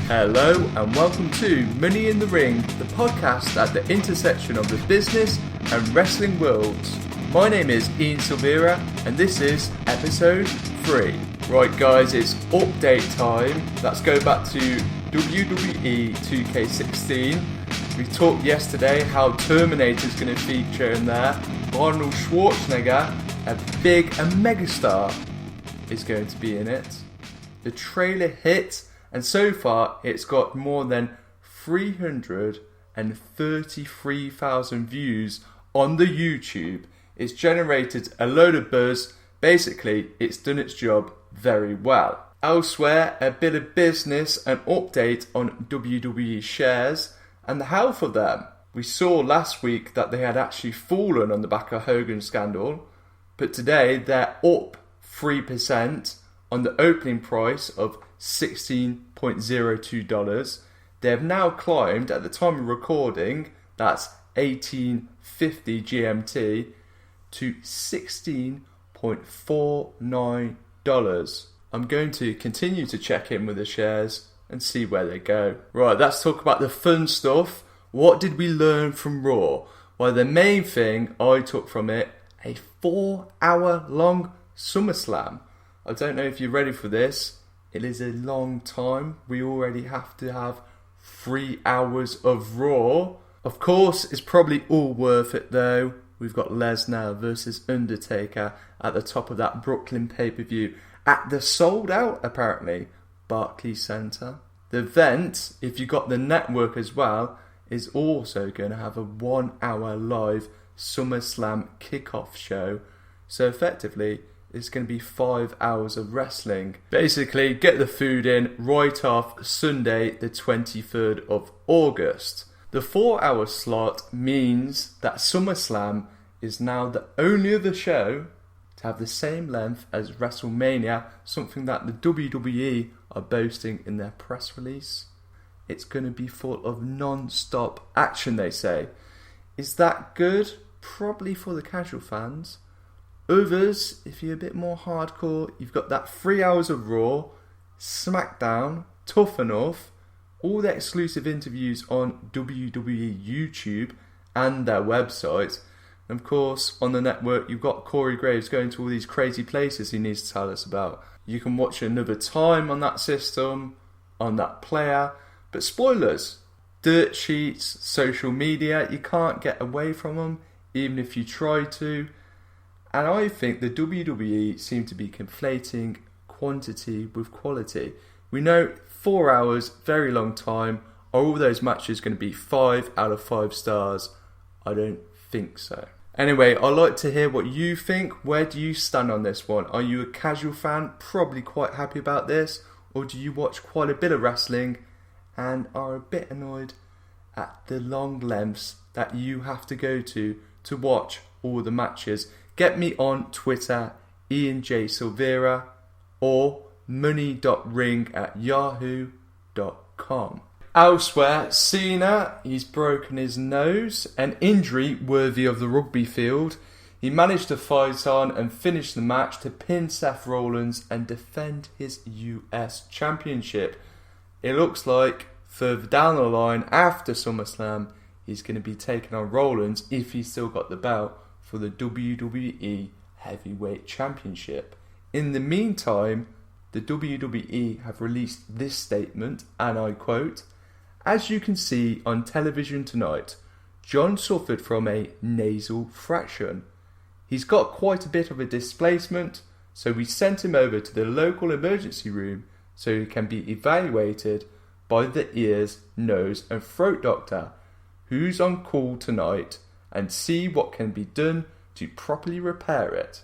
Hello and welcome to Money in the Ring, the podcast at the intersection of the business and wrestling worlds. My name is Ian Silvera and this is episode 3. Right guys, it's update time. Let's go back to WWE 2K16. We talked yesterday how Terminator is going to feature in there. Arnold Schwarzenegger, a big megastar, is going to be in it. The trailer hit, and so far it's got more than 333,000 views on the YouTube. It's generated a load of buzz. Basically, it's done its job very well. Elsewhere, a bit of business and update on WWE shares and the health of them. We saw last week that they had actually fallen on the back of Hogan's scandal, but today they're up 3% on the opening price of $16.02. They have now climbed, at the time of recording, that's 1850 GMT, to $16.49. I'm going to continue to check in with the shares and see where they go. Right, let's talk about the fun stuff. What did we learn from Raw? Well, the main thing I took from it, a 4-hour long SummerSlam. I don't know if you're ready for this. It is a long time. We already have to have 3 hours of Raw. Of course, it's probably all worth it though. We've got Lesnar versus Undertaker at the top of that Brooklyn pay-per-view at the sold out, apparently, Barclays Center. The event, if you got the network as well, is also going to have a 1-hour live SummerSlam kickoff show. So effectively, it's going to be 5 hours of wrestling. Basically, get the food in right off Sunday, the 23rd of August. The 4-hour slot means that SummerSlam is now the only other show to have the same length as WrestleMania, something that the WWE are boasting in their press release. It's going to be full of non-stop action, they say. Is that good? Probably for the casual fans. Others, if you're a bit more hardcore, you've got that 3 hours of Raw, SmackDown, Tough Enough, all the exclusive interviews on WWE YouTube and their website. And of course, on the network, you've got Corey Graves going to all these crazy places he needs to tell us about. You can watch another time on that system, on that player. But spoilers, dirt sheets, social media, you can't get away from them, even if you try to. And I think the WWE seem to be conflating quantity with quality. We know 4 hours, very long time. Are all those matches going to be 5 out of 5 stars? I don't think so. Anyway, I'd like to hear what you think. Where do you stand on this one? Are you a casual fan, probably quite happy about this? Or do you watch quite a bit of wrestling and are a bit annoyed at the long lengths that you have to go to watch all the matches? Get me on Twitter, Ian J. Silvera, or money.ring@yahoo.com. Elsewhere, Cena, he's broken his nose, an injury worthy of the rugby field. He managed to fight on and finish the match to pin Seth Rollins and defend his US Championship. It looks like further down the line, after SummerSlam, he's going to be taking on Rollins, if he's still got the belt, for the WWE Heavyweight Championship. In the meantime, the WWE have released this statement, and I quote, "As you can see on television tonight, John suffered from a nasal fraction. He's got quite a bit of a displacement, so we sent him over to the local emergency room so he can be evaluated by the ears, nose and throat doctor, who's on call tonight, and see what can be done to properly repair it."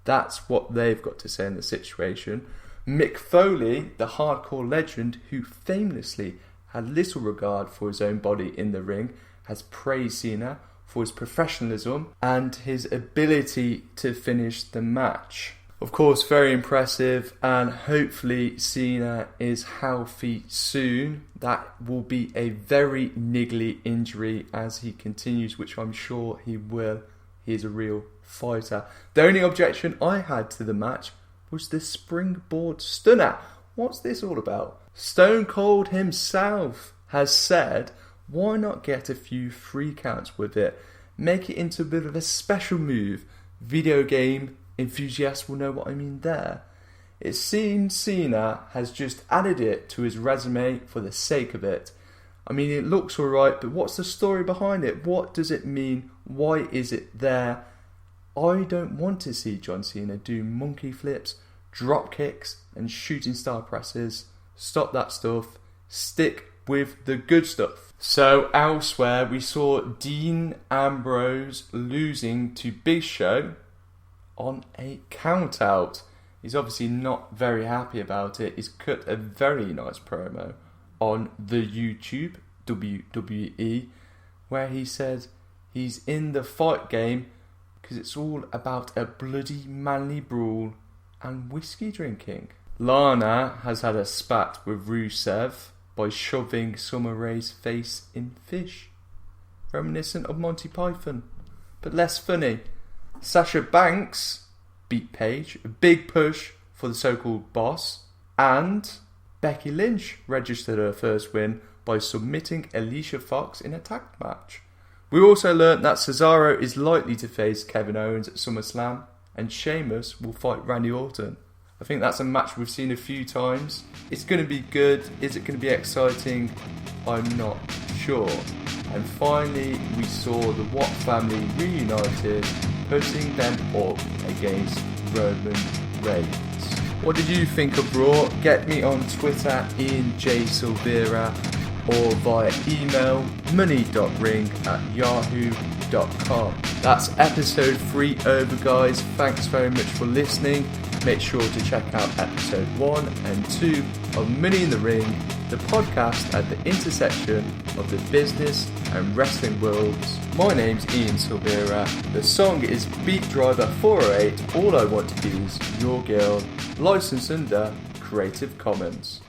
That's what they've got to say in the situation. Mick Foley, the hardcore legend who famously had little regard for his own body in the ring, has praised Cena for his professionalism and his ability to finish the match. Of course, very impressive, and hopefully Cena is healthy soon. That will be a very niggly injury as he continues, which I'm sure he will. He is a real fighter. The only objection I had to the match was the springboard stunner. What's this all about? Stone Cold himself has said, why not get a few free counts with it? Make it into a bit of a special move. Video game enthusiasts will know what I mean there. It seems Cena has just added it to his resume for the sake of it. I mean, it looks alright, but what's the story behind it? What does it mean? Why is it there? I don't want to see John Cena do monkey flips, drop kicks and shooting star presses. Stop that stuff. Stick with the good stuff. So elsewhere we saw Dean Ambrose losing to Big Show on a count out. He's obviously not very happy about it. He's cut a very nice promo on the YouTube WWE where he said he's in the fight game because it's all about a bloody manly brawl and whiskey drinking. Lana has had a spat with Rusev by shoving Summer Rae's face in fish. Reminiscent of Monty Python, but less funny. Sasha Banks beat Paige, a big push for the so-called boss, and Becky Lynch registered her first win by submitting Alicia Fox in a tag match. We also learnt that Cesaro is likely to face Kevin Owens at SummerSlam, and Sheamus will fight Randy Orton. I think that's a match we've seen a few times. It's going to be good. Is it going to be exciting? I'm not sure. And finally, we saw the Watt family reunited, putting them up against Roman Reigns. What did you think of Raw? Get me on Twitter, Ian J. Silvera, or via email, money.ring@yahoo.com. That's episode 3 over, guys. Thanks very much for listening. Make sure to check out episode 1 and 2 of Money in the Ring, the podcast at the intersection of the business and wrestling worlds. My name's Ian Silvera. The song is Beat Driver 408. All I Want to Be Is Your Girl, licensed under Creative Commons.